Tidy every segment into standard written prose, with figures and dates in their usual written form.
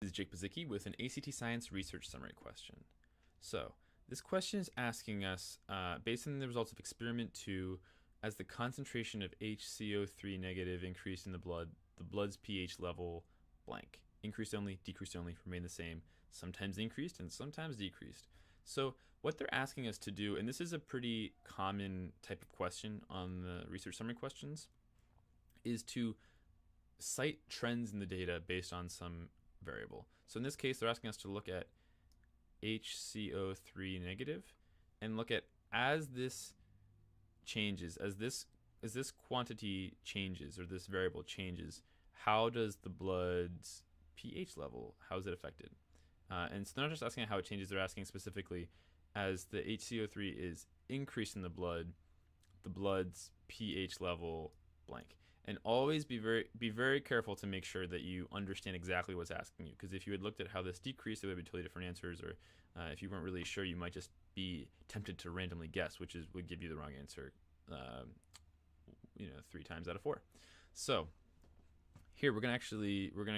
is Jake Bazicki with an ACT Science research summary question. So this question is asking us, based on the results of experiment 2, as the concentration of HCO3 negative increased in the blood's pH level blank. Increased only, decreased only, remained the same, sometimes increased and sometimes decreased. So what they're asking us to do, and this is a pretty common type of question on the research summary questions, is to cite trends in the data based on some variable. So in this case, they're asking us to look at HCO3 negative and look at as this changes, as this quantity changes or this variable changes, how does the blood's pH level, how is it affected? And so they're not just asking how it changes, they're asking specifically as the HCO3 is increased in the blood's pH level blank. And always be very careful to make sure that you understand exactly what's asking you, because if you had looked at how this decreased, it would be totally different answers, or if you weren't really sure, you might just be tempted to randomly guess, which would give you the wrong answer 3 times out of 4. So here we're gonna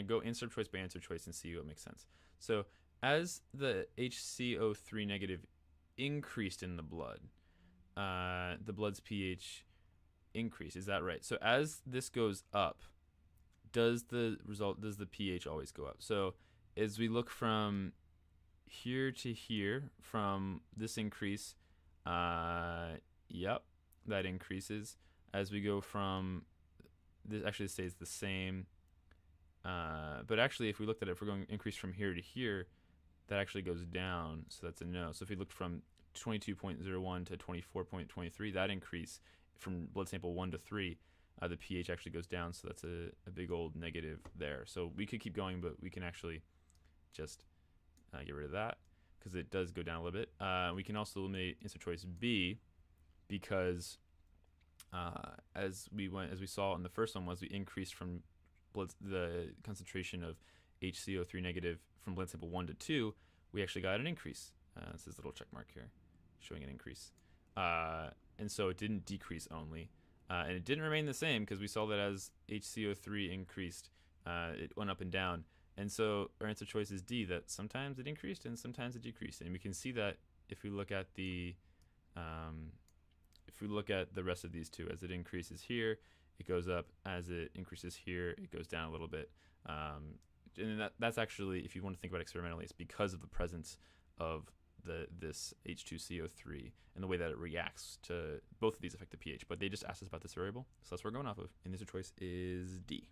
go answer choice by answer choice and see what makes sense. So as the HCO3 negative increased in the blood's pH increase, is that right? So as this goes up, does the pH always go up? So as we look from here to here, from this increase, yep, that increases. As we go from this, actually stays the same, but actually if we looked at it, if we're going increase from here to here, that actually goes down, so that's a no. So if we looked from 22.01 to 24.23, that increase from blood sample 1 to 3, the pH actually goes down, so that's a big old negative there. So we could keep going, but we can actually just get rid of that because it does go down a little bit. We can also eliminate answer choice B because as we saw in the first one, was we increased from the concentration of HCO3 negative from blood sample 1 to 2, we actually got an increase. This is a little check mark here showing an increase. And so it didn't decrease only. And it didn't remain the same because we saw that as HCO3 increased, it went up and down. And so our answer choice is D, that sometimes it increased and sometimes it decreased. And we can see that if we look at the rest of these two. As it increases here, it goes up. As it increases here, it goes down a little bit. And that's actually, if you want to think about it experimentally, it's because of the presence of this H2CO3 and the way that it reacts to both of these affect the pH. But they just asked us about this variable, so that's what we're going off of. And the answer choice is D.